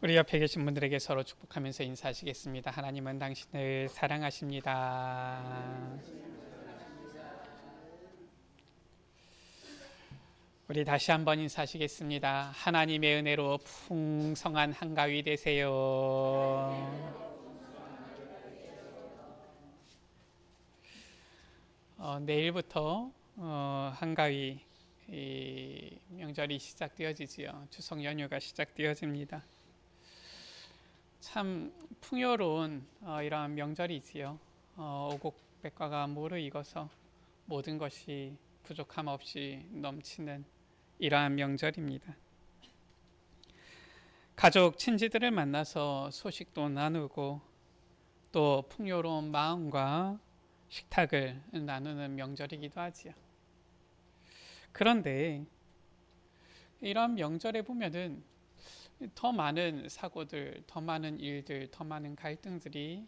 우리 옆에 계신 분들에게 서로 축복하면서 인사하시겠습니다. 하나님은 당신을 사랑하십니다. 우리 다시 한번 인사하시겠습니다. 하나님의 은혜로 풍성한 한가위 되세요. 내일부터 한가위 명절이 시작되어지지요. 추석 연휴가 시작되어집니다. 참 풍요로운 이러한 명절이지요. 오곡백과가 무르익어서 모든 것이 부족함 없이 넘치는 이러한 명절입니다. 가족 친지들을 만나서 소식도 나누고 또 풍요로운 마음과 식탁을 나누는 명절이기도 하지요. 그런데 이러한 명절에 보면은 더 많은 사고들, 더 많은 일들, 더 많은 갈등들이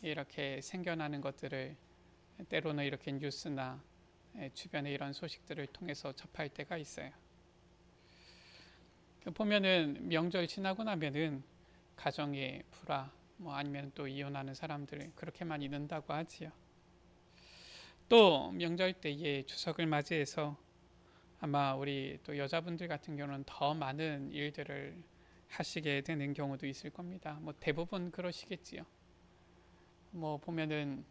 이렇게 생겨나는 것들을 때로는 이렇게 뉴스나 주변의 이런 소식들을 통해서 접할 때가 있어요. 보면은 명절 지나고 나면은 가정의 불화, 아니면 또 이혼하는 사람들 그렇게 많이 는다고 하지요. 또 명절 때에 추석을 맞이해서 아마 우리 또 여자분들 같은 경우는 더 많은 일들을 하시게 되는 경우도 있을 겁니다. 대부분 그러시겠지요. 보면은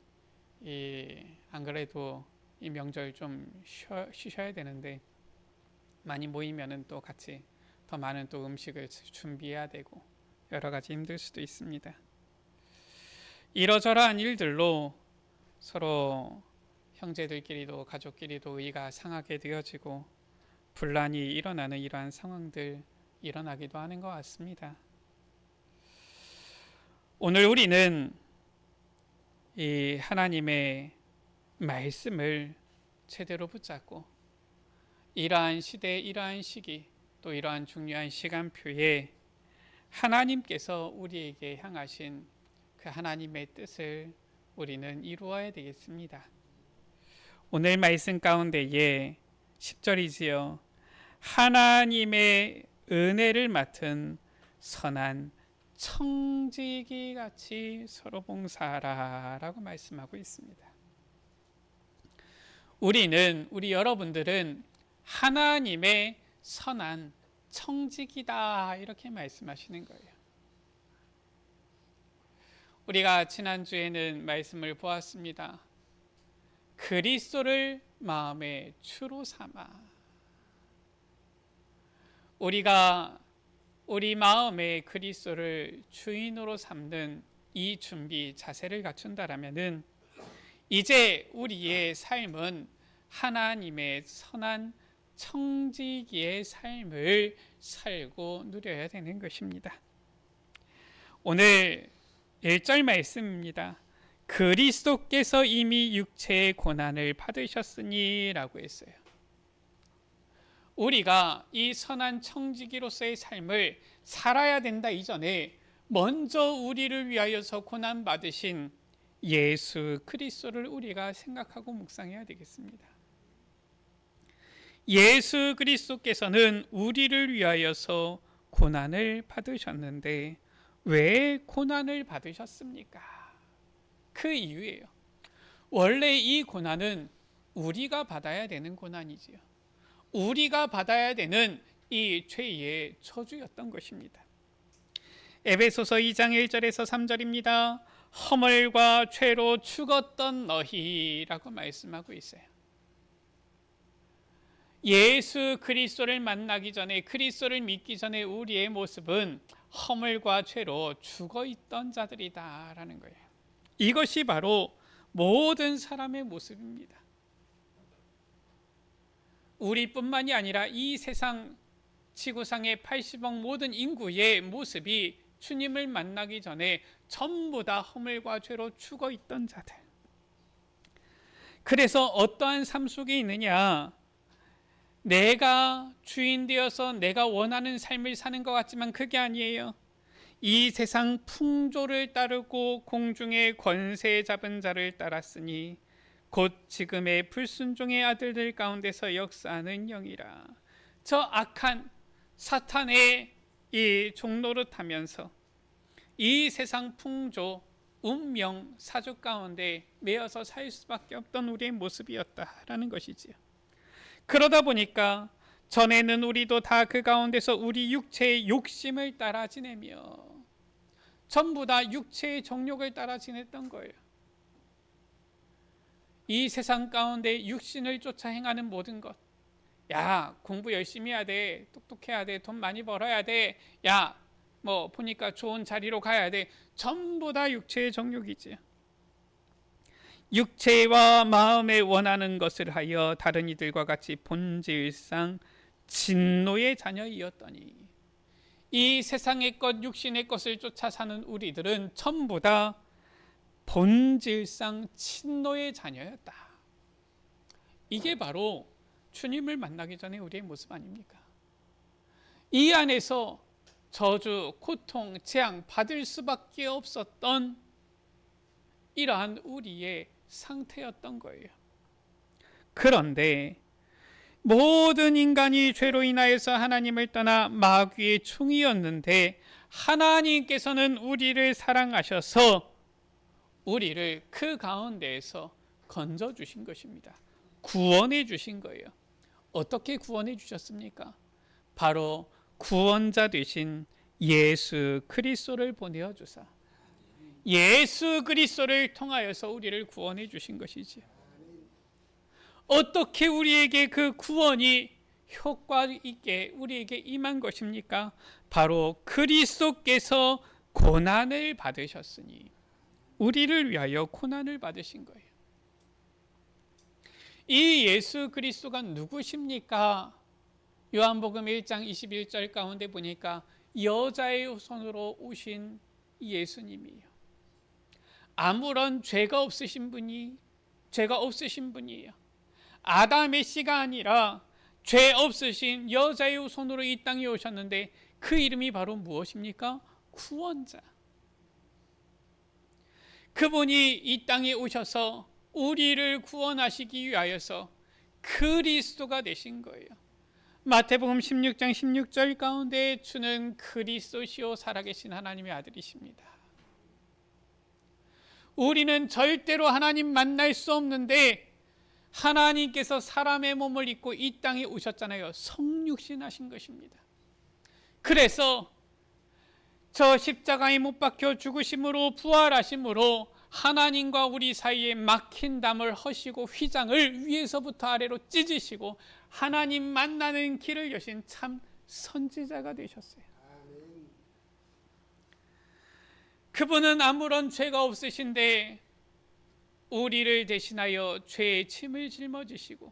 안 그래도 이 명절 좀 쉬셔야 되는데 많이 모이면은 또 같이 더 많은 또 음식을 준비해야 되고 여러 가지 힘들 수도 있습니다. 이러저러한 일들로 서로 형제들끼리도 가족끼리도 의가 상하게 되어지고 분란이 일어나는 이러한 상황들 일어나기도 하는 것 같습니다. 오늘 우리는 이 하나님의 말씀을 제대로 붙잡고 이러한 시대, 이러한 시기, 또 이러한 중요한 시간표에 하나님께서 우리에게 향하신 그 하나님의 뜻을 우리는 이루어야 되겠습니다. 오늘 말씀 가운데에 10절이지요. 하나님의 은혜를 맡은 선한 청지기 같이 서로 봉사하라 라고 말씀하고 있습니다. 우리 여러분들은 하나님의 선한 청지기다 이렇게 말씀하시는 거예요. 우리가 지난주에는 말씀을 보았습니다. 그리스도를 마음의 주로 삼아 우리가 우리 마음에 그리스도를 주인으로 삼는 이 준비 자세를 갖춘다라면은 이제 우리의 삶은 하나님의 선한 청지기의 삶을 살고 누려야 되는 것입니다. 오늘 1절 말씀입니다. 그리스도께서 이미 육체의 고난을 받으셨으니 라고 했어요. 우리가 이 선한 청지기로서의 삶을 살아야 된다 이전에 먼저 우리를 위하여서 고난 받으신 예수 그리스도를 우리가 생각하고 묵상해야 되겠습니다. 예수 그리스도께서는 우리를 위하여서 고난을 받으셨는데 왜 고난을 받으셨습니까? 그 이유예요. 원래 이 고난은 우리가 받아야 되는 고난이지요. 우리가 받아야 되는 이 죄의 저주였던 것입니다. 에베소서 2장 1절에서 3절입니다. 허물과 죄로 죽었던 너희라고 말씀하고 있어요. 예수 그리스도를 만나기 전에 그리스도를 믿기 전에 우리의 모습은 허물과 죄로 죽어있던 자들이다라는 거예요. 이것이 바로 모든 사람의 모습입니다. 우리뿐만이 아니라 이 세상 지구상의 80억 모든 인구의 모습이 주님을 만나기 전에 전부 다 허물과 죄로 죽어있던 자들. 그래서 어떠한 삶 속에 있느냐? 내가 주인 되어서 내가 원하는 삶을 사는 것 같지만 그게 아니에요. 이 세상 풍조를 따르고 공중의 권세 잡은 자를 따랐으니 곧 지금의 불순종의 아들들 가운데서 역사하는 영이라. 저 악한 사탄의 이 종노릇하면서 이 세상 풍조, 운명, 사주 가운데 매여서 살 수밖에 없던 우리의 모습이었다라는 것이지요. 그러다 보니까 전에는 우리도 다 그 가운데서 우리 육체의 욕심을 따라 지내며 전부 다 육체의 정욕을 따라 지냈던 거예요. 이 세상 가운데 육신을 쫓아 행하는 모든 것, 야 공부 열심히 해야 돼, 똑똑해야 돼, 돈 많이 벌어야 돼, 야 뭐 보니까 좋은 자리로 가야 돼, 전부 다 육체의 정욕이지. 육체와 마음에 원하는 것을 하여 다른 이들과 같이 본질상 진노의 자녀이었더니, 이 세상의 것, 육신의 것을 쫓아 사는 우리들은 전부 다 본질상 진노의 자녀였다. 이게 바로 주님을 만나기 전에 우리의 모습 아닙니까? 이 안에서 저주, 고통, 재앙 받을 수밖에 없었던 이러한 우리의 상태였던 거예요. 그런데 모든 인간이 죄로 인하여서 하나님을 떠나 마귀의 종이었는데, 하나님께서는 우리를 사랑하셔서 우리를 그 가운데에서 건져주신 것입니다. 구원해 주신 거예요. 어떻게 구원해 주셨습니까? 바로 구원자 되신 예수 그리스도를 보내어 주사, 예수 그리스도를 통하여서 우리를 구원해 주신 것이지. 어떻게 우리에게 그 구원이 효과 있게 우리에게 임한 것입니까? 바로 그리스도께서 고난을 받으셨으니 우리를 위하여 고난을 받으신 거예요. 이 예수 그리스도가 누구십니까? 요한복음 1장 21절 가운데 보니까 여자의 손으로 오신 예수님이에요. 아무런 죄가 없으신 분이에요. 아담의 씨가 아니라 죄 없으신 여자의 손으로 이 땅에 오셨는데, 그 이름이 바로 무엇입니까? 구원자. 그분이 이 땅에 오셔서 우리를 구원하시기 위하여서 그리스도가 되신 거예요. 마태복음 16장 16절 가운데 주는 그리스도시요 살아계신 하나님의 아들이십니다. 우리는 절대로 하나님 만날 수 없는데 하나님께서 사람의 몸을 입고 이 땅에 오셨잖아요. 성육신 하신 것입니다. 그래서 저 십자가에 못 박혀 죽으심으로 부활하심으로 하나님과 우리 사이에 막힌 담을 허시고 휘장을 위에서부터 아래로 찢으시고 하나님 만나는 길을 여신 참 선지자가 되셨어요. 그분은 아무런 죄가 없으신데 우리를 대신하여 죄의 침을 짊어지시고,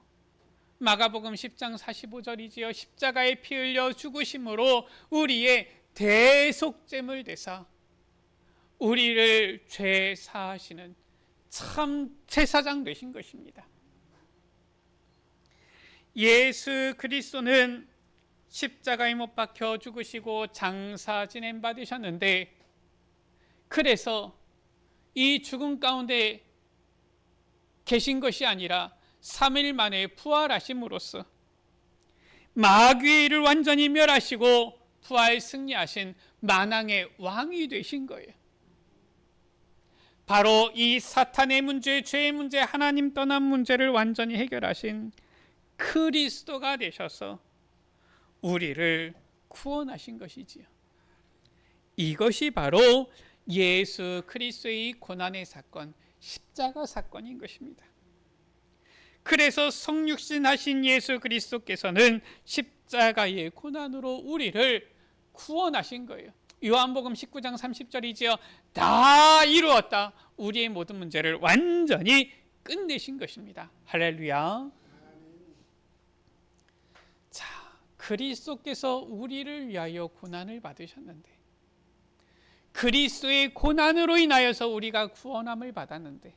마가복음 10장 45절이지요. 십자가에 피 흘려 죽으심으로 우리의 대속죄물 되사 우리를 죄 사하시는 참 제사장 되신 것입니다. 예수 그리스도는 십자가에 못 박혀 죽으시고 장사 지냄 받으셨는데, 그래서 이 죽음 가운데 계신 것이 아니라 3일 만에 부활하심으로써 마귀의 일을 완전히 멸하시고 부활 승리하신 만왕의 왕이 되신 거예요. 바로 이 사탄의 문제, 죄의 문제, 하나님 떠난 문제를 완전히 해결하신 그리스도가 되셔서 우리를 구원하신 것이지요. 이것이 바로 예수 그리스도의 고난의 사건, 십자가 사건인 것입니다. 그래서 성육신 하신 예수 그리스도께서는 십자가의 고난으로 우리를 구원하신 거예요. 요한복음 19장 30절이지요. 다 이루었다. 우리의 모든 문제를 완전히 끝내신 것입니다. 할렐루야. 자, 그리스도께서 우리를 위하여 고난을 받으셨는데, 그리스도의 고난으로 인하여서 우리가 구원함을 받았는데,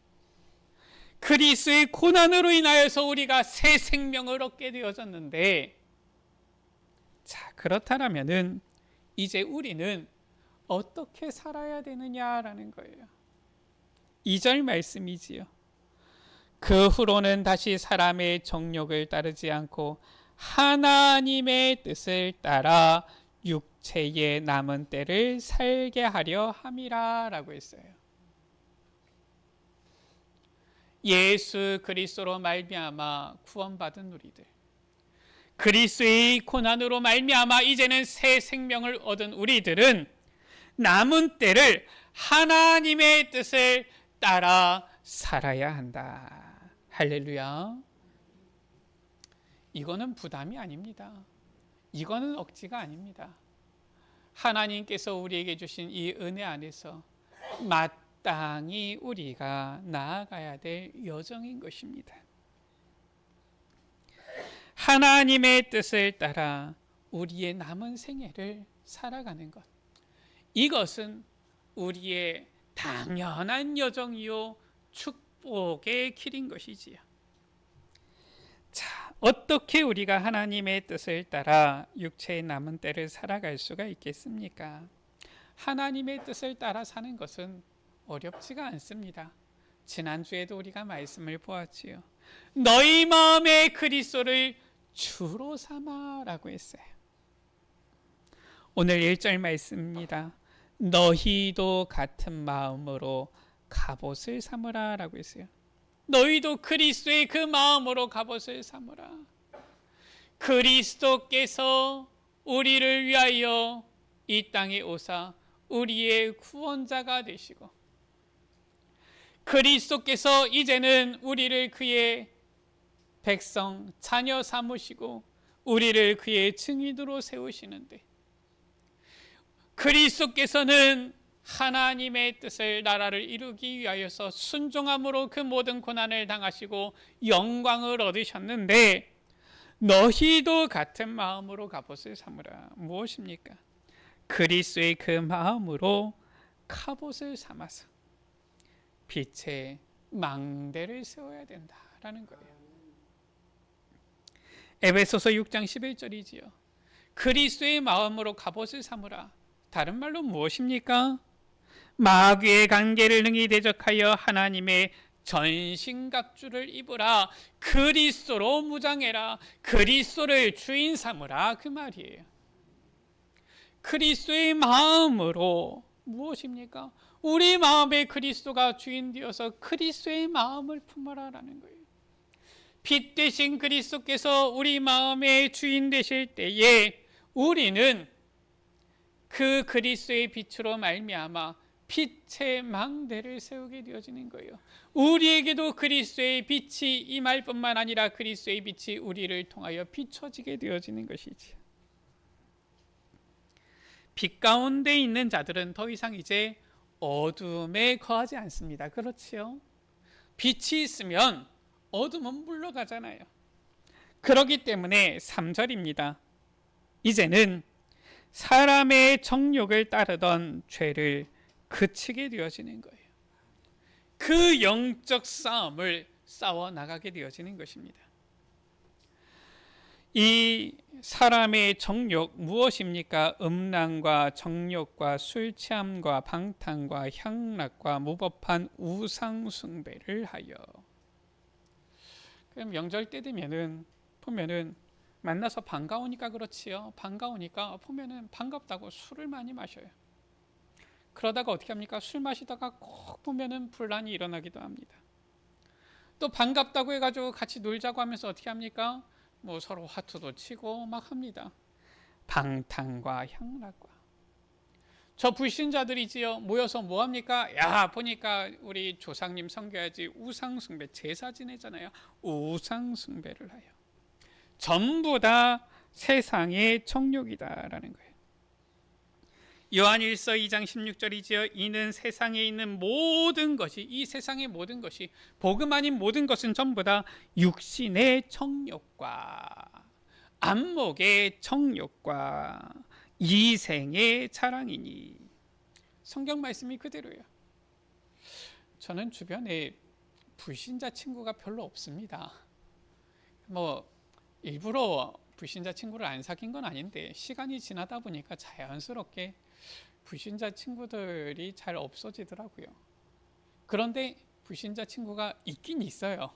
그리스도의 고난으로 인하여서 우리가 새 생명을 얻게 되어졌는데, 자, 그렇다면은 이제 우리는 어떻게 살아야 되느냐라는 거예요. 2절 말씀이지요. 그 후로는 다시 사람의 정욕을 따르지 않고 하나님의 뜻을 따라 육체의 남은 때를 살게 하려 함이라 라고 했어요. 예수 그리스도로 말미암아 구원받은 우리들, 그리스도의 고난으로 말미암아 이제는 새 생명을 얻은 우리들은 남은 때를 하나님의 뜻을 따라 살아야 한다. 할렐루야. 이거는 부담이 아닙니다. 이거는 억지가 아닙니다. 하나님께서 우리에게 주신 이 은혜 안에서 마땅히 우리가 나아가야 될 여정인 것입니다. 하나님의 뜻을 따라 우리의 남은 생애를 살아가는 것, 이것은 우리의 당연한 여정이요 축복의 길인 것이지요. 자, 어떻게 우리가 하나님의 뜻을 따라 육체의 남은 때를 살아갈 수가 있겠습니까? 하나님의 뜻을 따라 사는 것은 어렵지가 않습니다. 지난주에도 우리가 말씀을 보았지요. 너희 마음에 그리스도를 주로 삼아라고 했어요. 오늘 1절 말씀입니다. 너희도 같은 마음으로 갑옷을 삼으라 라고 했어요. 너희도 그리스도의 그 마음으로 갑옷을 삼으라. 그리스도께서 우리를 위하여 이 땅에 오사 우리의 구원자가 되시고, 그리스도께서 이제는 우리를 그의 백성 자녀 삼으시고 우리를 그의 증인으로 세우시는데, 그리스도께서는 하나님의 뜻을 나라를 이루기 위하여서 순종함으로 그 모든 고난을 당하시고 영광을 얻으셨는데, 너희도 같은 마음으로 갑옷을 삼으라. 무엇입니까? 그리스도의 그 마음으로 갑옷을 삼아서 빛의 망대를 세워야 된다라는 거예요. 에베소서 6장 11절이지요. 그리스도의 마음으로 갑옷을 삼으라. 다른 말로 무엇입니까? 마귀의 관계를 능히 대적하여 하나님의 전신갑주를 입으라. 그리스도로 무장해라. 그리스도를 주인 삼으라, 그 말이에요. 그리스도의 마음으로 무엇입니까? 우리 마음에 그리스도가 주인 되어서 그리스도의 마음을 품어라라는 거예요. 빛 되신 그리스도께서 우리 마음의 주인 되실 때에 우리는 그 그리스도의 빛으로 말미암아 빛의 망대를 세우게 되어지는 거예요. 우리에게도 그리스도의 빛이 임할 뿐만 아니라 그리스도의 빛이 우리를 통하여 비춰지게 되어지는 것이지. 빛 가운데 있는 자들은 더 이상 이제 어둠에 거하지 않습니다. 그렇지요? 빛이 있으면 어둠은 물러가잖아요. 그렇기 때문에 3절입니다. 이제는 사람의 정욕을 따르던 죄를 그치게 되어지는 거예요. 그 영적 싸움을 싸워 나가게 되어지는 것입니다. 이 사람의 정욕 무엇입니까? 음란과 정욕과 술 취함과 방탕과 향락과 무법한 우상 숭배를 하여. 그럼 명절 때 되면은 보면은 만나서 반가우니까 그렇지요. 반가우니까 보면은 반갑다고 술을 많이 마셔요. 그러다가 어떻게 합니까? 술 마시다가 꼭 보면은 분란이 일어나기도 합니다. 또 반갑다고 해가지고 같이 놀자고 하면서 어떻게 합니까? 뭐 서로 화투도 치고 막 합니다. 방탕과 향락과. 저 불신자들이지요. 모여서 뭐 합니까? 야, 보니까 우리 조상님 섬겨야지. 우상숭배, 제사 지내잖아요. 우상숭배를 하여. 전부 다 세상의 정욕이다라는 거예요. 요한일서 2장 16절이지요. 이는 세상에 있는 모든 것이, 이 세상의 모든 것이, 복음 아닌 모든 것은 전부 다 육신의 정욕과 안목의 정욕과 이생의 자랑이니. 성경 말씀이 그대로예요. 저는 주변에 불신자 친구가 별로 없습니다. 뭐 일부러 불신자 친구를 안 사귄 건 아닌데 시간이 지나다 보니까 자연스럽게 불신자 친구들이 잘 없어지더라고요. 그런데 불신자 친구가 있긴 있어요.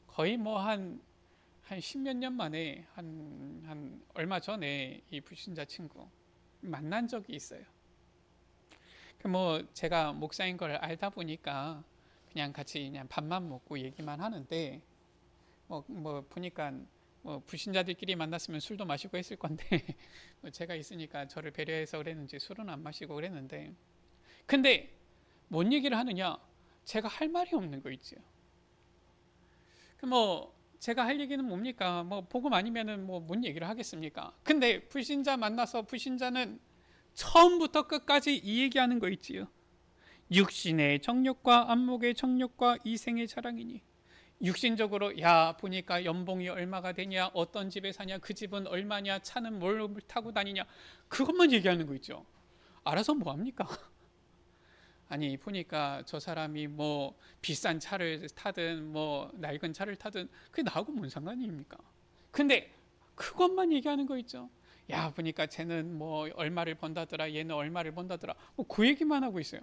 거의 뭐 한 한 십몇 년 만에 한 얼마 전에 이 불신자 친구 만난 적이 있어요. 뭐 제가 목사인 걸 알다 보니까 그냥 같이 그냥 밥만 먹고 얘기만 하는데 뭐 보니까 뭐 불신자들끼리 만났으면 술도 마시고 했을 건데 뭐 제가 있으니까 저를 배려해서 그랬는지 술은 안 마시고 그랬는데, 근데 뭔 얘기를 하느냐, 제가 할 말이 없는 거 있죠. 뭐 제가 할 얘기는 뭡니까? 뭐 복음 아니면은 뭐 뭔 얘기를 하겠습니까? 근데 불신자 만나서 불신자는 처음부터 끝까지 이 얘기하는 거 있지요. 육신의 정욕과 안목의 정욕과 이생의 자랑이니. 육신적으로 야 보니까 연봉이 얼마가 되냐, 어떤 집에 사냐, 그 집은 얼마냐, 차는 뭘 타고 다니냐, 그것만 얘기하는 거 있죠. 알아서 뭐 합니까? 아니 보니까 저 사람이 뭐 비싼 차를 타든 뭐 낡은 차를 타든 그게 나하고 뭔 상관입니까? 근데 그것만 얘기하는 거 있죠. 야 보니까 쟤는 뭐 얼마를 번다더라, 얘는 얼마를 번다더라, 뭐 그 얘기만 하고 있어요.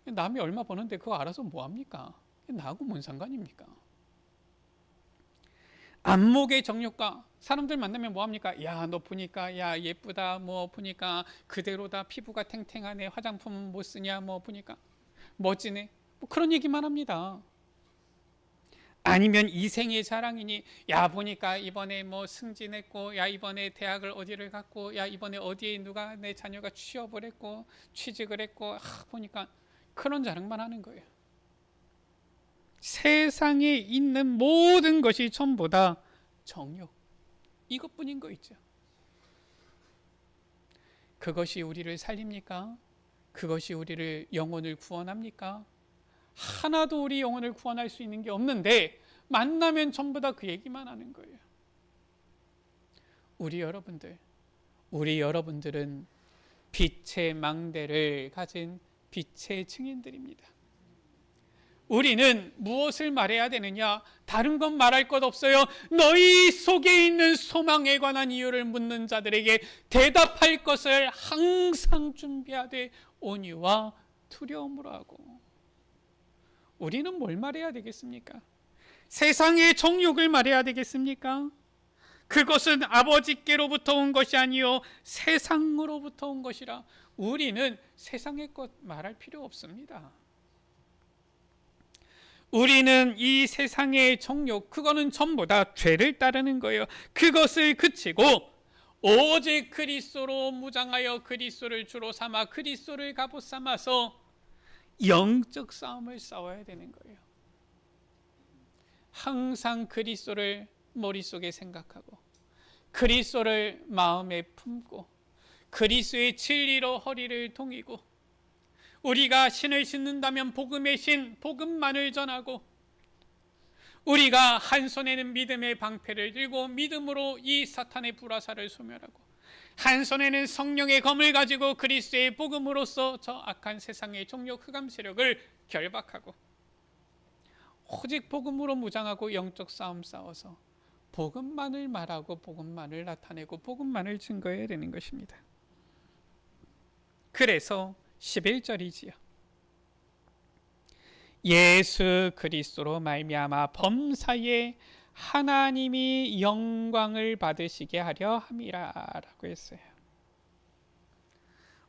남이 얼마 버는데 그거 알아서 뭐 합니까? 나하고 뭔 상관입니까? 안목의 정욕과, 사람들 만나면 뭐 합니까? 야 너 보니까 야 예쁘다, 뭐 보니까 그대로다, 피부가 탱탱하네, 화장품 못 쓰냐, 뭐 보니까 멋지네, 뭐 그런 얘기만 합니다. 아니면 이생의 자랑이니, 야 보니까 이번에 뭐 승진했고, 야 이번에 대학을 어디를 갔고, 야 이번에 어디에 누가 내 자녀가 취업을 했고 취직을 했고, 보니까 그런 자랑만 하는 거예요. 세상에 있는 모든 것이 전부 다 정욕, 이것뿐인 거 있죠. 그것이 우리를 살립니까? 그것이 우리를 영혼을 구원합니까? 하나도 우리 영혼을 구원할 수 있는 게 없는데 만나면 전부 다 그 얘기만 하는 거예요. 우리 여러분들은 빛의 망대를 가진 빛의 증인들입니다. 우리는 무엇을 말해야 되느냐? 다른 건 말할 것 없어요. 너희 속에 있는 소망에 관한 이유를 묻는 자들에게 대답할 것을 항상 준비하되 온유와 두려움으로 하고. 우리는 뭘 말해야 되겠습니까? 세상의 정욕을 말해야 되겠습니까? 그것은 아버지께로부터 온 것이 아니요 세상으로부터 온 것이라. 우리는 세상의 것 말할 필요 없습니다. 우리는 이 세상의 정욕, 그거는 전부 다 죄를 따르는 거예요. 그것을 그치고 오직 그리스도로 무장하여 그리스도를 주로 삼아 그리스도를 갑옷 삼아서 영적 싸움을 싸워야 되는 거예요. 항상 그리스도를 머릿속에 생각하고 그리스도를 마음에 품고 그리스도의 진리로 허리를 동이고, 우리가 신을 신는다면 복음의 신, 복음만을 전하고, 우리가 한 손에는 믿음의 방패를 들고 믿음으로 이 사탄의 불화살을 소멸하고, 한 손에는 성령의 검을 가지고 그리스도의 복음으로써 저 악한 세상의 정욕 흑암 세력을 결박하고, 오직 복음으로 무장하고 영적 싸움 싸워서 복음만을 말하고 복음만을 나타내고 복음만을 증거해야 되는 것입니다. 그래서 11절이지요. 예수 그리스도로 말미암아 범사에 하나님이 영광을 받으시게 하려 함이라 라고 했어요.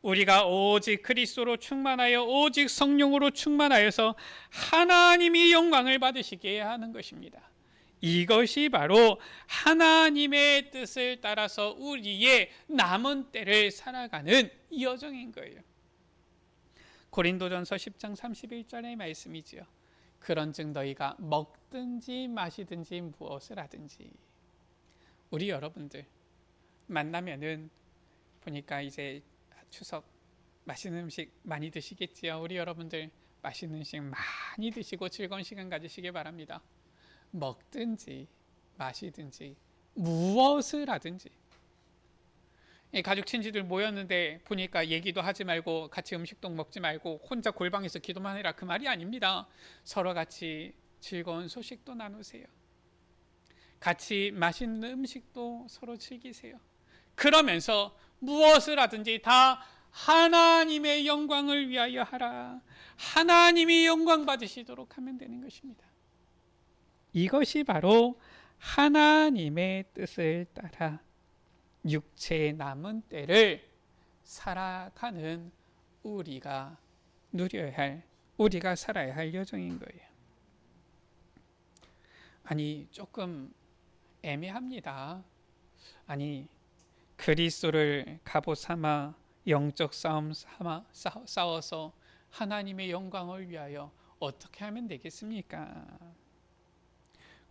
우리가 오직 그리스도로 충만하여 오직 성령으로 충만하여서 하나님이 영광을 받으시게 하는 것입니다. 이것이 바로 하나님의 뜻을 따라서 우리의 남은 때를 살아가는 여정인 거예요. 고린도전서 10장 31절의 말씀이지요. 그런즉 너희가 먹든지 마시든지 무엇을 하든지. 우리 여러분들 만나면은 보니까 이제 추석 맛있는 음식 많이 드시겠지요. 우리 여러분들 맛있는 음식 많이 드시고 즐거운 시간 가지시기 바랍니다. 먹든지 마시든지 무엇을 하든지. 가족 친지들 모였는데 보니까 얘기도 하지 말고 같이 음식도 먹지 말고 혼자 골방에서 기도만 해라, 그 말이 아닙니다. 서로 같이 즐거운 소식도 나누세요. 같이 맛있는 음식도 서로 즐기세요. 그러면서 무엇을 하든지 다 하나님의 영광을 위하여 하라. 하나님이 영광 받으시도록 하면 되는 것입니다. 이것이 바로 하나님의 뜻을 따라 육체의 남은 때를 살아가는 우리가 누려야 할, 우리가 살아야 할 여정인 거예요. 아니, 조금 애매합니다. 아니, 그리스도를 갑옷 삼아 영적 싸움 싸워서 하나님의 영광을 위하여 어떻게 하면 되겠습니까?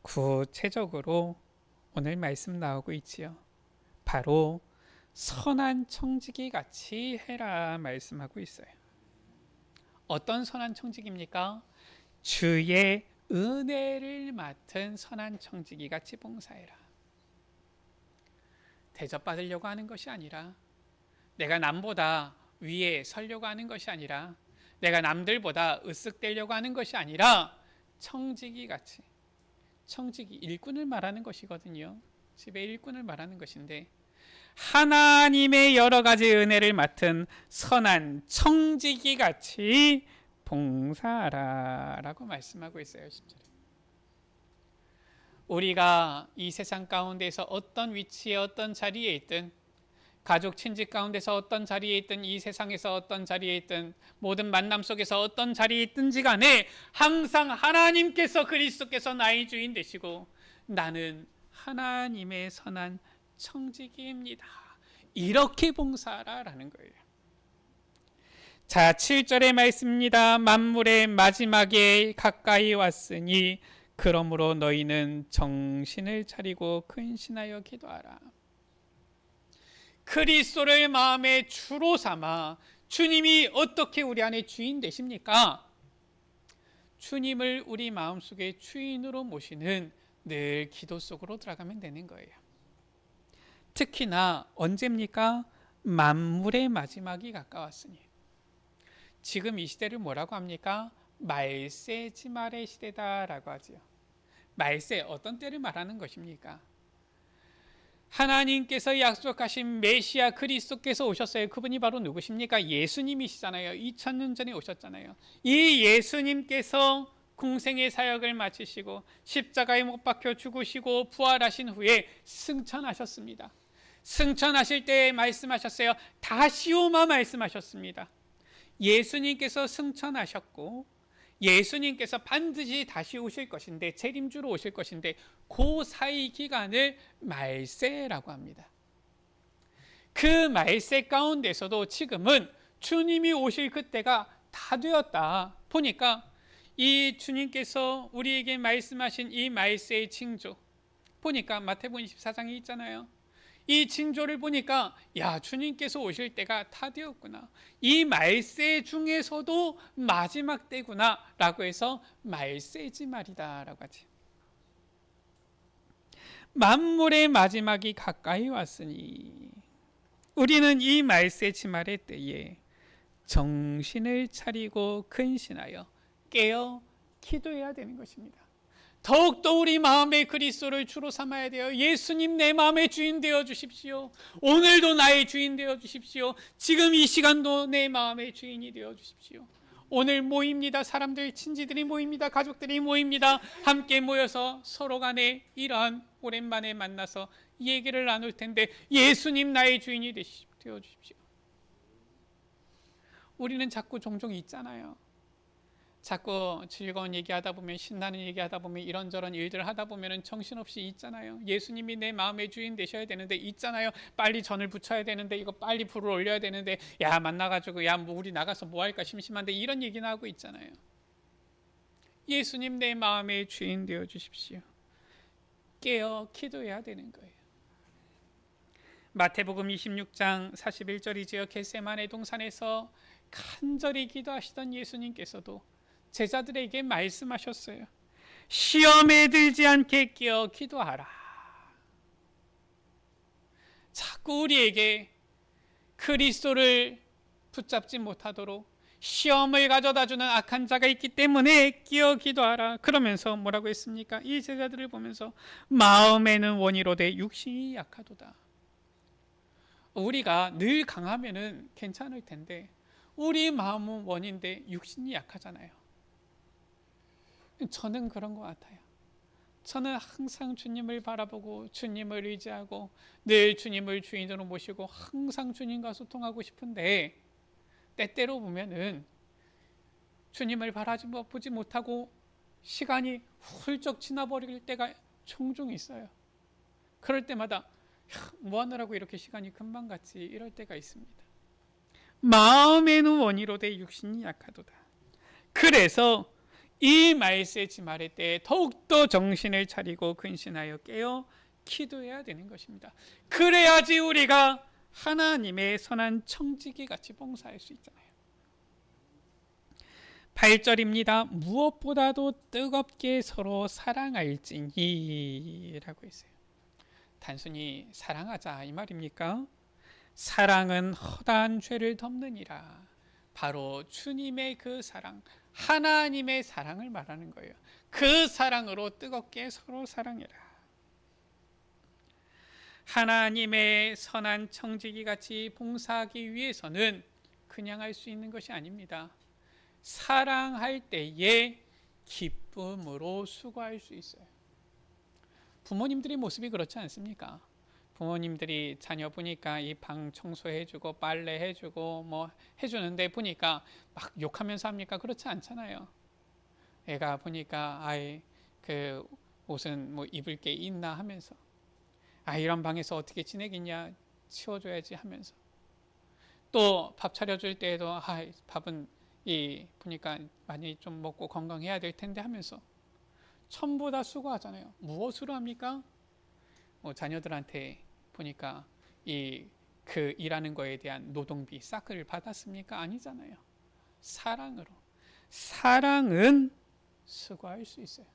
구체적으로 오늘 말씀 나오고 있지요. 바로 선한 청지기 같이 해라 말씀하고 있어요. 어떤 선한 청지기입니까? 주의 은혜를 맡은 선한 청지기 같이 봉사해라. 대접받으려고 하는 것이 아니라, 내가 남보다 위에 서려고 하는 것이 아니라, 내가 남들보다 으쓱대려고 하는 것이 아니라 청지기 같이, 청지기 일꾼을 말하는 것이거든요. 집의 일꾼을 말하는 것인데, 하나님의 여러 가지 은혜를 맡은 선한 청지기 같이 봉사하라 라고 말씀하고 있어요. 10절에. 우리가 이 세상 가운데서 어떤 위치에 어떤 자리에 있든, 가족 친지 가운데서 어떤 자리에 있든, 이 세상에서 어떤 자리에 있든, 모든 만남 속에서 어떤 자리에 있든지 간에 항상 하나님께서, 그리스도께서 나의 주인 되시고 나는 하나님의 선한 청지기입니다. 이렇게 봉사하라라는 거예요. 자, 7절의 말씀입니다. 만물의 마지막에 가까이 왔으니 그러므로 너희는 정신을 차리고 근신하여 기도하라. 그리스도를 마음의 주로 삼아, 주님이 어떻게 우리 안에 주인 되십니까? 주님을 우리 마음속에 주인으로 모시는 늘 기도 속으로 들어가면 되는 거예요. 특히나 언제입니까? 만물의 마지막이 가까웠으니. 지금 이 시대를 뭐라고 합니까? 말세지말의 시대다라고 하지요. 말세, 어떤 때를 말하는 것입니까? 하나님께서 약속하신 메시아 그리스도께서 오셨어요. 그분이 바로 누구십니까? 예수님이시잖아요. 2000년 전에 오셨잖아요. 이 예수님께서 공생의 사역을 마치시고 십자가에 못 박혀 죽으시고 부활하신 후에 승천하셨습니다. 승천하실 때 말씀하셨어요. 다시 오마 말씀하셨습니다. 예수님께서 승천하셨고 예수님께서 반드시 다시 오실 것인데, 재림주로 오실 것인데, 그 사이 기간을 말세라고 합니다. 그 말세 가운데서도 지금은 주님이 오실 그때가 다 되었다 보니까, 이 주님께서 우리에게 말씀하신 이 말세의 징조 보니까 마태복음 24장에 있잖아요. 이 징조를 보니까, 야, 주님께서 오실 때가 다 되었구나, 이 말세 중에서도 마지막 때구나 라고 해서 말세지말이다 라고 하지. 만물의 마지막이 가까이 왔으니 우리는 이 말세지말의 때에 정신을 차리고 근신하여 깨어 기도해야 되는 것입니다. 더욱더 우리 마음의 그리스도를 주로 삼아야 돼요. 예수님, 내 마음의 주인 되어 주십시오. 오늘도 나의 주인 되어 주십시오. 지금 이 시간도 내 마음의 주인이 되어 주십시오. 오늘 모입니다. 사람들, 친지들이 모입니다. 가족들이 모입니다. 함께 모여서 서로 간에 이러한 오랜만에 만나서 얘기를 나눌 텐데, 예수님 나의 주인이 되어 주십시오. 우리는 자꾸 종종 있잖아요. 자꾸 즐거운 얘기하다 보면, 신나는 얘기하다 보면, 이런저런 일들을 하다 보면 정신없이 있잖아요. 예수님이 내 마음의 주인 되셔야 되는데 있잖아요. 빨리 전을 붙여야 되는데, 이거 빨리 불을 올려야 되는데, 야, 만나가지고 야, 뭐 우리 나가서 뭐 할까 심심한데, 이런 얘기나 하고 있잖아요. 예수님, 내 마음의 주인 되어 주십시오. 깨어 기도해야 되는 거예요. 마태복음 26장 41절이지요. 겟세마네 동산에서 간절히 기도하시던 예수님께서도 제자들에게 말씀하셨어요. 시험에 들지 않게 깨어 기도하라. 자꾸 우리에게 그리스도를 붙잡지 못하도록 시험을 가져다주는 악한 자가 있기 때문에 깨어 기도하라. 그러면서 뭐라고 했습니까? 이 제자들을 보면서 마음에는 원이로되 육신이 약하도다. 우리가 늘 강하면은 괜찮을 텐데, 우리 마음은 원인데 육신이 약하잖아요. 저는 그런 것 같아요. 저는 항상 주님을 바라보고 주님을 의지하고 늘 주님을 주인으로 모시고 항상 주님과 소통하고 싶은데 때때로 보면은 주님을 바라보지 못하고 시간이 훌쩍 지나버릴 때가 종종 있어요. 그럴 때마다 뭐 하느라고 이렇게 시간이 금방 갔지 이럴 때가 있습니다. 마음에는 원이로되 육신이 약하도다. 그래서 이 말세지 말의 때에 더욱더 정신을 차리고 근신하여 깨어 기도해야 되는 것입니다. 그래야지 우리가 하나님의 선한 청지기 같이 봉사할 수 있잖아요. 8절입니다. 무엇보다도 뜨겁게 서로 사랑할지니 라고 했어요. 단순히 사랑하자 이 말입니까? 사랑은 허다한 죄를 덮느니라. 바로 주님의 그 사랑, 하나님의 사랑을 말하는 거예요. 그 사랑으로 뜨겁게 서로 사랑해라. 하나님의 선한 청지기 같이 봉사하기 위해서는 그냥 할 수 있는 것이 아닙니다. 사랑할 때에 기쁨으로 수고할 수 있어요. 부모님들의 모습이 그렇지 않습니까? 부모님들이 자녀 보니까 이 방 청소해주고 빨래 해주고 뭐 해주는데 보니까 막 욕하면서 합니까? 그렇지 않잖아요. 애가 보니까 아이 그 옷은 뭐 입을 게 있나 하면서 아 이런 방에서 어떻게 지내겠냐 치워줘야지 하면서 또 밥 차려줄 때에도 아 밥은 이 보니까 많이 좀 먹고 건강해야 될 텐데 하면서 전부 다 수고하잖아요. 무엇으로 합니까? 뭐 자녀들한테 보니까 그 일하는 거에 대한 노동비 싹을 받았습니까? 아니잖아요. 사랑으로. 사랑은 수고할 수 있어요.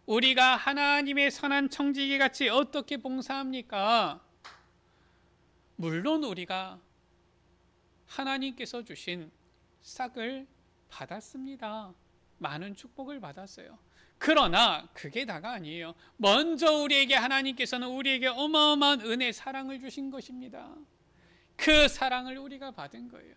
우리가 하나님의 선한 청지기 같이 어떻게 봉사합니까? 물론 우리가 하나님께서 주신 싹을 받았습니다. 많은 축복을 받았어요. 그러나 그게 다가 아니에요. 먼저 우리에게 하나님께서는 우리에게 어마어마한 은혜, 사랑을 주신 것입니다. 그 사랑을 우리가 받은 거예요.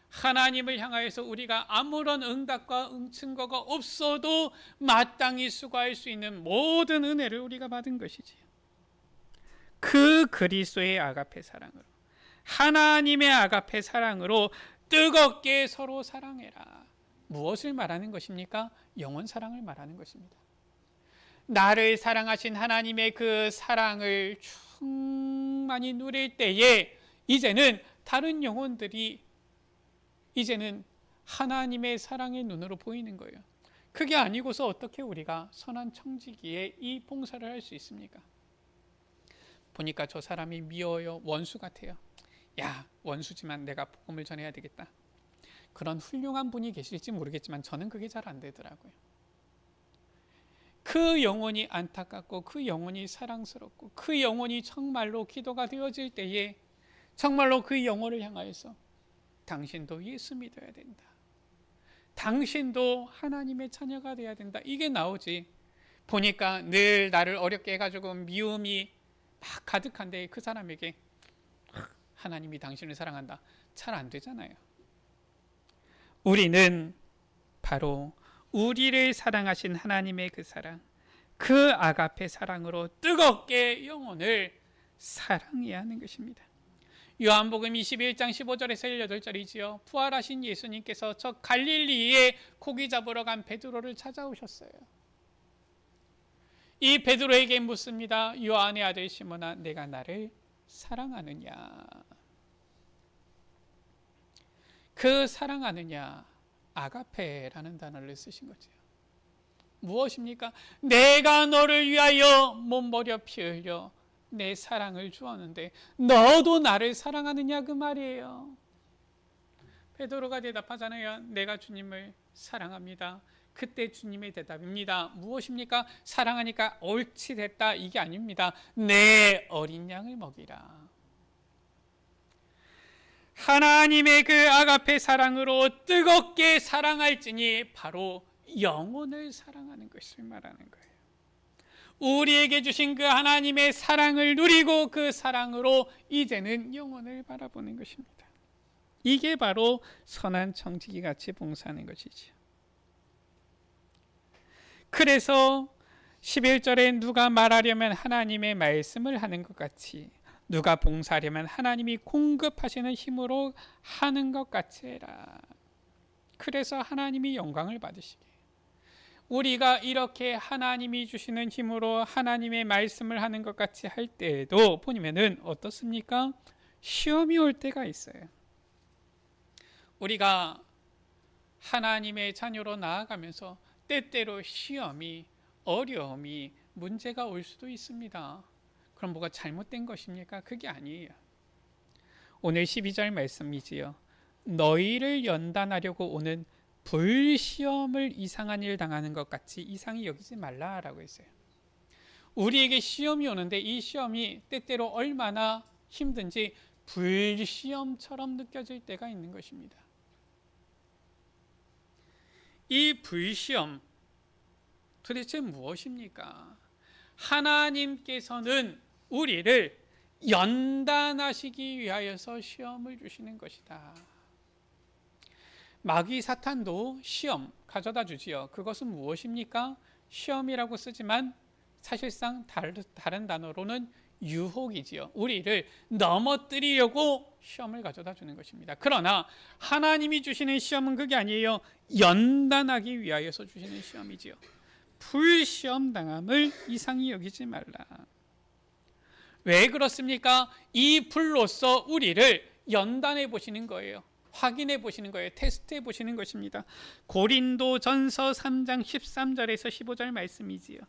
하나님을 향하여서 우리가 아무런 응답과 증거가 없어도 마땅히 수고할 수 있는 모든 은혜를 우리가 받은 것이지요. 그 그리스도의 아가페 사랑으로, 하나님의 아가페 사랑으로 뜨겁게 서로 사랑해라. 무엇을 말하는 것입니까? 영원 사랑을 말하는 것입니다. 나를 사랑하신 하나님의 그 사랑을 충만히 누릴 때에 이제는 다른 영혼들이 이제는 하나님의 사랑의 눈으로 보이는 거예요. 그게 아니고서 어떻게 우리가 선한 청지기에 이 봉사를 할 수 있습니까? 보니까 저 사람이 미워요. 원수 같아요. 야, 원수지만 내가 복음을 전해야 되겠다. 그런 훌륭한 분이 계실지 모르겠지만 저는 그게 잘 안 되더라고요. 그 영혼이 안타깝고 그 영혼이 사랑스럽고 그 영혼이 정말로 기도가 되어질 때에 정말로 그 영혼을 향하여서 당신도 예수 믿어야 된다. 당신도 하나님의 자녀가 되어야 된다. 이게 나오지. 보니까 늘 나를 어렵게 해가지고 미움이 막 가득한데 그 사람에게 하나님이 당신을 사랑한다. 잘 안 되잖아요. 우리는 바로 우리를 사랑하신 하나님의 그 사랑, 그 아가페 사랑으로 뜨겁게 영혼을 사랑해야 하는 것입니다. 요한복음 21장 15절에서 18절이지요. 부활하신 예수님께서 저 갈릴리에 고기 잡으러 간 베드로를 찾아오셨어요. 이 베드로에게 묻습니다. 요한의 아들 시몬아, 내가 나를 사랑하느냐? 그 사랑하느냐, 아가페라는 단어를 쓰신 거죠. 무엇입니까? 내가 너를 위하여 몸버려 피 흘려 내 사랑을 주었는데 너도 나를 사랑하느냐 그 말이에요. 베드로가 대답하잖아요. 내가 주님을 사랑합니다. 그때 주님의 대답입니다. 무엇입니까? 사랑하니까 옳지 됐다 이게 아닙니다. 내 어린 양을 먹이라. 하나님의 그 아가페 사랑으로 뜨겁게 사랑할지니 바로 영혼을 사랑하는 것을 말하는 거예요. 우리에게 주신 그 하나님의 사랑을 누리고 그 사랑으로 이제는 영혼을 바라보는 것입니다. 이게 바로 선한 청지기 같이 봉사하는 것이죠. 그래서 11절에 누가 말하려면 하나님의 말씀을 하는 것 같이, 누가 봉사하려면 하나님이 공급하시는 힘으로 하는 것 같이 해라. 그래서 하나님이 영광을 받으시게. 우리가 이렇게 하나님이 주시는 힘으로 하나님의 말씀을 하는 것 같이 할 때에도 보면은 어떻습니까? 시험이 올 때가 있어요. 우리가 하나님의 자녀로 나아가면서 때때로 시험이, 어려움이, 문제가 올 수도 있습니다. 그럼 뭐가 잘못된 것입니까? 그게 아니에요. 오늘 12절 말씀이지요. 너희를 연단하려고 오는 불시험을 이상한 일 당하는 것 같이 이상히 여기지 말라라고 했어요. 우리에게 시험이 오는데 이 시험이 때때로 얼마나 힘든지 불시험처럼 느껴질 때가 있는 것입니다. 이 불시험 도대체 무엇입니까? 하나님께서는 우리를 연단하시기 위하여서 시험을 주시는 것이다. 마귀 사탄도 시험 가져다 주지요. 그것은 무엇입니까? 시험이라고 쓰지만 사실상 다른 단어로는 유혹이지요. 우리를 넘어뜨리려고 시험을 가져다 주는 것입니다. 그러나 하나님이 주시는 시험은 그게 아니에요. 연단하기 위하여서 주시는 시험이지요. 불시험 당함을 이상히 여기지 말라. 왜 그렇습니까? 이 불로써 우리를 연단해 보시는 거예요. 확인해 보시는 거예요. 테스트해 보시는 것입니다. 고린도전서 3장 13절에서 15절 말씀이지요.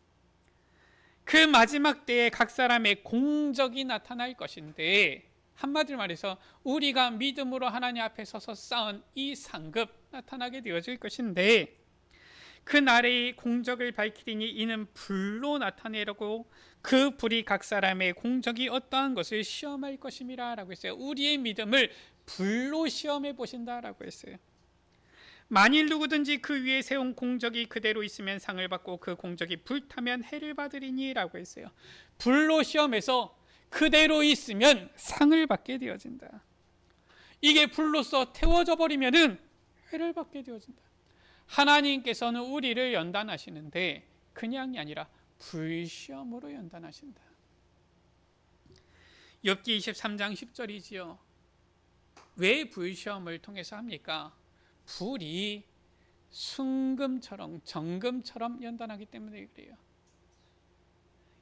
그 마지막 때에 각 사람의 공적이 나타날 것인데, 한마디로 말해서 우리가 믿음으로 하나님 앞에 서서 쌓은 이 상급 나타나게 되어질 것인데, 그 날의 공적을 밝히리니 이는 불로 나타내려고 그 불이 각 사람의 공적이 어떠한 것을 시험할 것임이라 라고 했어요. 우리의 믿음을 불로 시험해 보신다라고 했어요. 만일 누구든지 그 위에 세운 공적이 그대로 있으면 상을 받고 그 공적이 불타면 해를 받으리니 라고 했어요. 불로 시험해서 그대로 있으면 상을 받게 되어진다. 이게 불로서 태워져 버리면은 해를 받게 되어진다. 하나님께서는 우리를 연단하시는데 그냥이 아니라 불시험으로 연단하신다. 욥기 23장 10절이지요. 왜 불시험을 통해서 합니까? 불이 순금처럼 정금처럼 연단하기 때문에 그래요.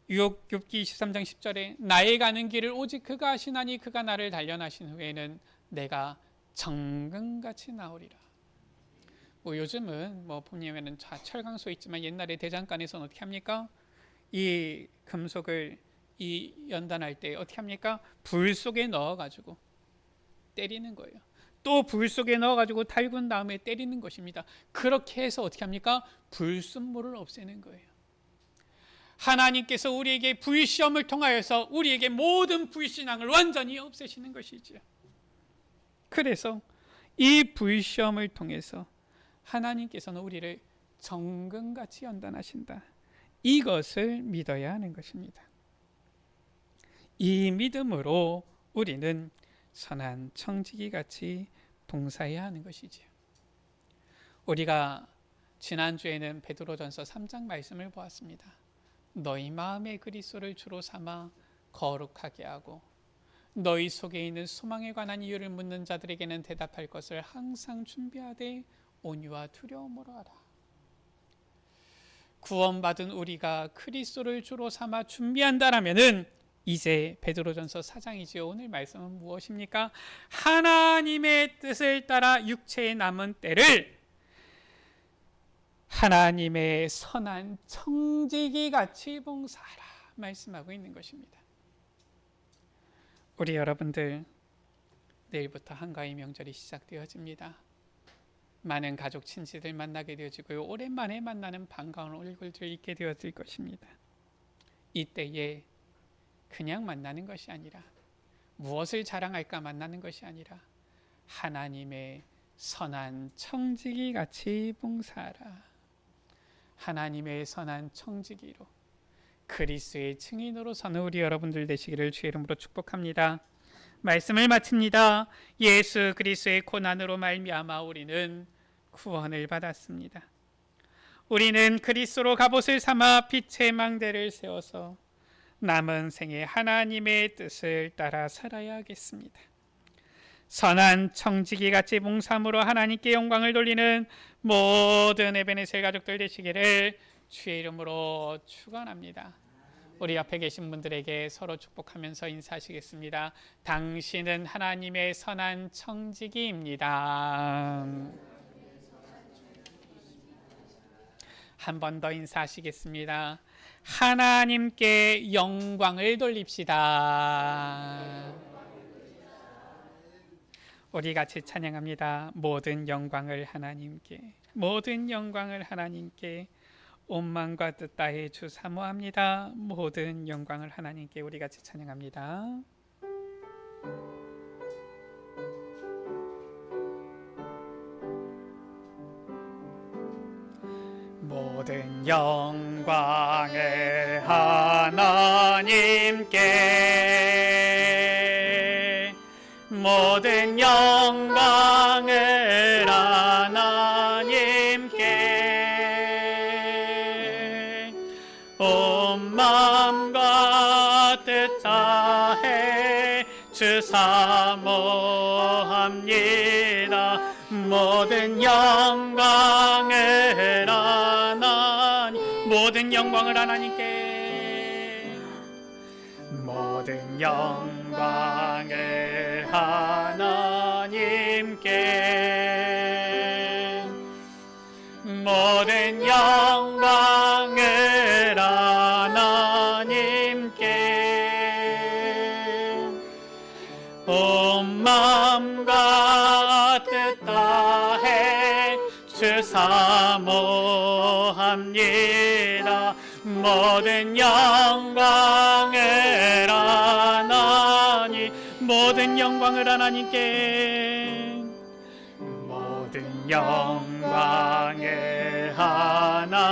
욥기 23장 10절에 나의 가는 길을 오직 그가 아시나니 그가 나를 단련하신 후에는 내가 정금같이 나오리라. 요즘은 보면은 철강소 있지만 옛날에 대장간에서는 어떻게 합니까? 이 금속을 이 연단할 때 어떻게 합니까? 불 속에 넣어가지고 때리는 거예요. 또 불 속에 넣어가지고 달군 다음에 때리는 것입니다. 그렇게 해서 어떻게 합니까? 불순물을 없애는 거예요. 하나님께서 우리에게 불시험을 통하여서 우리에게 모든 불신앙을 완전히 없애시는 것이죠. 그래서 이 불시험을 통해서 하나님께서는 우리를 정금같이 연단하신다. 이것을 믿어야 하는 것입니다. 이 믿음으로 우리는 선한 청지기 같이 봉사해야 하는 것이지요. 우리가 지난주에는 베드로전서 3장 말씀을 보았습니다. 너희 마음에 그리스도를 주로 삼아 거룩하게 하고 너희 속에 있는 소망에 관한 이유를 묻는 자들에게는 대답할 것을 항상 준비하되 온유와 두려움으로 하라. 구원받은 우리가 그리스도를 주로 삼아 준비한다라면은 이제 베드로전서 4장이지요. 오늘 말씀은 무엇입니까? 하나님의 뜻을 따라 육체에 남은 때를 하나님의 선한 청지기 같이 봉사하라 말씀하고 있는 것입니다. 우리 여러분들 내일부터 한가위 명절이 시작되어집니다. 많은 가족 친지들 만나게 되어지고요. 오랜만에 만나는 반가운 얼굴들 있게 되어질 것입니다. 이때에 그냥 만나는 것이 아니라 무엇을 자랑할까 만나는 것이 아니라 하나님의 선한 청지기 같이 봉사하라. 하나님의 선한 청지기로 그리스도의 증인으로 서는 우리 여러분들 되시기를 주의 이름으로 축복합니다. 말씀을 마칩니다. 예수 그리스도의 고난으로 말미암아 우리는 구원을 받았습니다. 우리는 그리스도로 갑옷을 삼아 빛의 망대를 세워서 남은 생에 하나님의 뜻을 따라 살아야 하겠습니다. 선한 청지기 같이 봉사함으로 하나님께 영광을 돌리는 모든 에베네셀 가족들 되시기를 주의 이름으로 축원합니다. 우리 옆에 계신 분들에게 서로 축복하면서 인사하시겠습니다. 당신은 하나님의 선한 청지기입니다. 한 번 더 인사하시겠습니다. 하나님께 영광을 돌립시다. 우리 같이 찬양합니다. 모든 영광을 하나님께, 모든 영광을 하나님께, 온 마음과 뜻 다해 주 사모합니다. 모든 영광을 하나님께. 우리 같이 찬양합니다. 모든 영광을 하나님께, 모든 영광을 하나님께, 온 마음과 뜻 다해 주 사모합니다. 모든 영광을 모든 영광을 하나님께, 모든 영광을 하나님께, 모든 영광을 하나님께, 온 마음과 뜻 다해 주 사모합니다. 모든 영광을 하나님, 모든 영광을 하나님께, 모든 영광을 하나님께,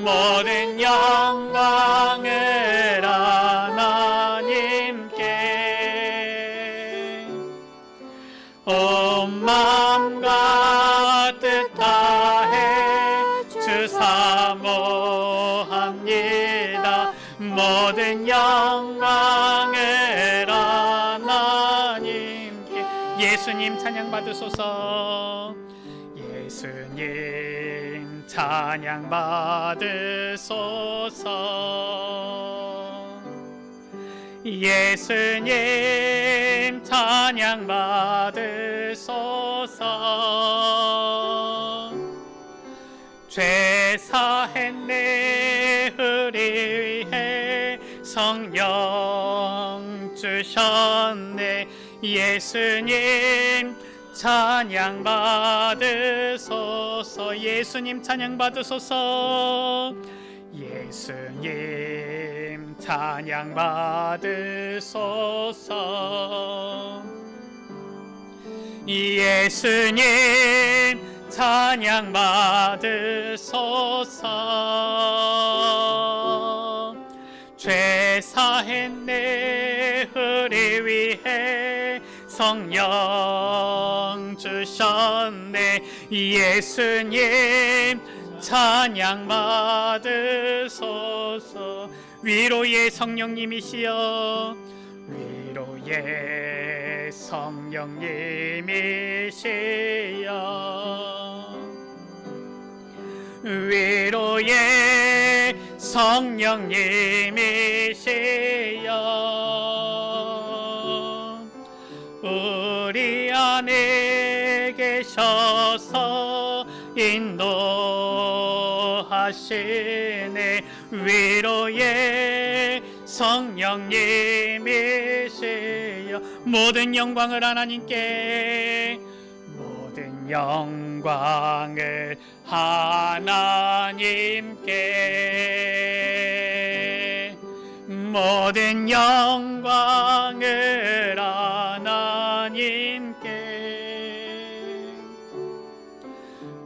모든 영광을 하나님께, 온 마음과 뜻 다해 주 사모합니다. 모든 영광을 하나님께. 예수님 찬양 받으소서. 예수님 찬양 받으소서. 예수님 찬양 받으소서. 죄 사했네 우리 위해 성령 주셨네. 예수님 찬양 받으소서. 예수님 찬양 받으소서. 예수님 찬양 받으소서. 예수님 찬양 받으소서. 죄 사했네 우리 위해 성령 주셨네. 예수님 찬양 받으소서. 위로의 성령님이시여, 위로의 성령님이시여, 위로의 성령님이시여, 우리 안에 계셔서 인도하시네. 위로의 성령님이시여, 모든 영광을 하나님께, 모든 영광을 하나님께, 모든 영광을 하나님께,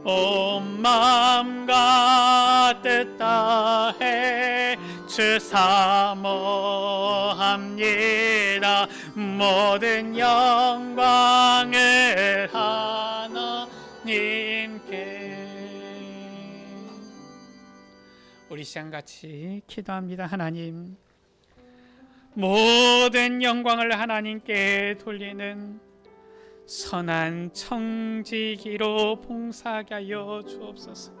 온 마음과 뜻 다해 주 사모합니다. 모든 영광을 하나님께. 우리 시간 같이 기도합니다. 하나님, 모든 영광을 하나님께 돌리는 선한 청지기로 봉사하게 하여 주옵소서.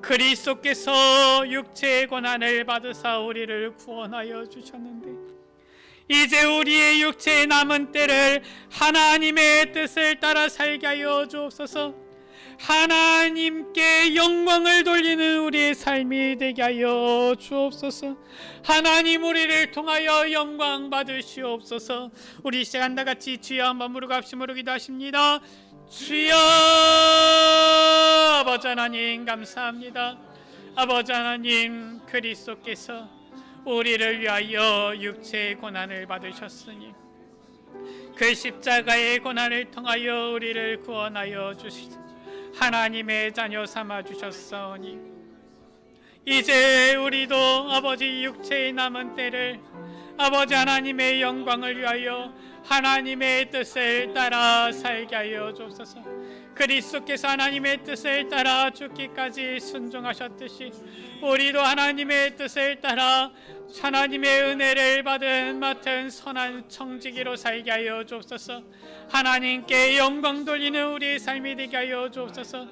그리스도께서 육체의 고난을 받으사 우리를 구원하여 주셨는데 이제 우리의 육체의 남은 때를 하나님의 뜻을 따라 살게 하여 주옵소서. 하나님께 영광을 돌리는 우리의 삶이 되게 하여 주옵소서. 하나님, 우리를 통하여 영광 받으시옵소서. 우리 시간 다 같이 주여 한번 무릎 기도하십니다. 주여, 아버지 하나님 감사합니다. 아버지 하나님, 그리스도께서 우리를 위하여 육체의 고난을 받으셨으니 그 십자가의 고난을 통하여 우리를 구원하여 주시고 하나님의 자녀 삼아 주셨사오니 이제 우리도 아버지 육체의 남은 때를 아버지 하나님의 영광을 위하여 하나님의 뜻을 따라 살게 하여 주옵소서. 그리스도께서 하나님의 뜻을 따라 죽기까지 순종하셨듯이 우리도 하나님의 뜻을 따라 하나님의 은혜를 맡은 선한 청지기로 살게 하여 주옵소서. 하나님께 영광 돌리는 우리의 삶이 되게 하여 주옵소서.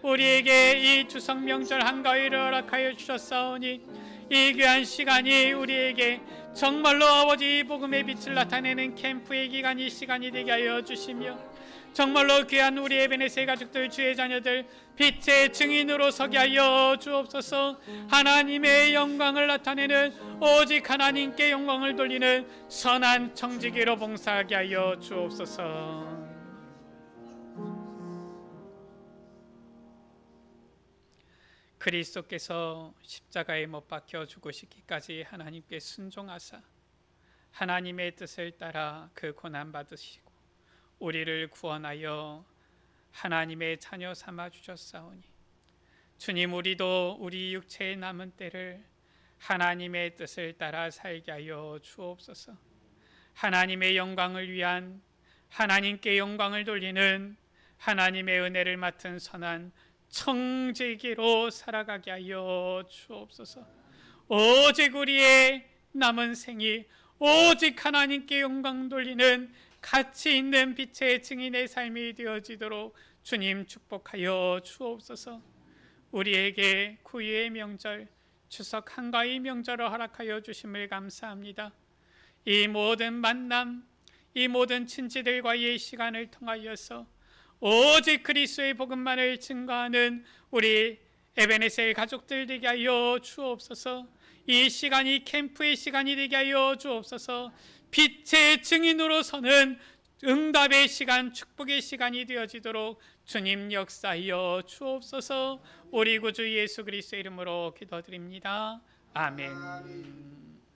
우리에게 이 추석 명절 한가위를 허락하여 주셨사오니 이 귀한 시간이 우리에게 정말로 아버지 복음의 빛을 나타내는 캠프의 기간이 시간이 되게 하여 주시며 정말로 귀한 우리 에베네세 가족들, 주의 자녀들 빛의 증인으로 서게 하여 주옵소서. 하나님의 영광을 나타내는 오직 하나님께 영광을 돌리는 선한 청지기로 봉사하게 하여 주옵소서. 그리스도께서 십자가에 못 박혀 죽으시기까지 하나님께 순종하사 하나님의 뜻을 따라 그 고난 받으시고 우리를 구원하여 하나님의 자녀 삼아 주셨사오니 주님, 우리도 우리 육체의 남은 때를 하나님의 뜻을 따라 살게 하여 주옵소서. 하나님의 영광을 위한, 하나님께 영광을 돌리는 하나님의 은혜를 맡은 선한 청지기로 살아가게 하여 주옵소서. 오직 우리의 남은 생이 오직 하나님께 영광 돌리는 가치 있는 빛의 증인의 삶이 되어지도록 주님 축복하여 주옵소서. 우리에게 구유의 명절, 추석 한가위 명절을 허락하여 주심을 감사합니다. 이 모든 만남, 이 모든 친지들과의 시간을 통하여서 오직 그리스도의 복음만을 증거하는 우리 에베네셀 가족들 되게 하여 주옵소서. 이 시간이 캠프의 시간이 되게 하여 주옵소서. 빛의 증인으로 서는 응답의 시간, 축복의 시간이 되어지도록 주님 역사하여 주옵소서. 우리 구주 예수 그리스도의 이름으로 기도드립니다. 아멘.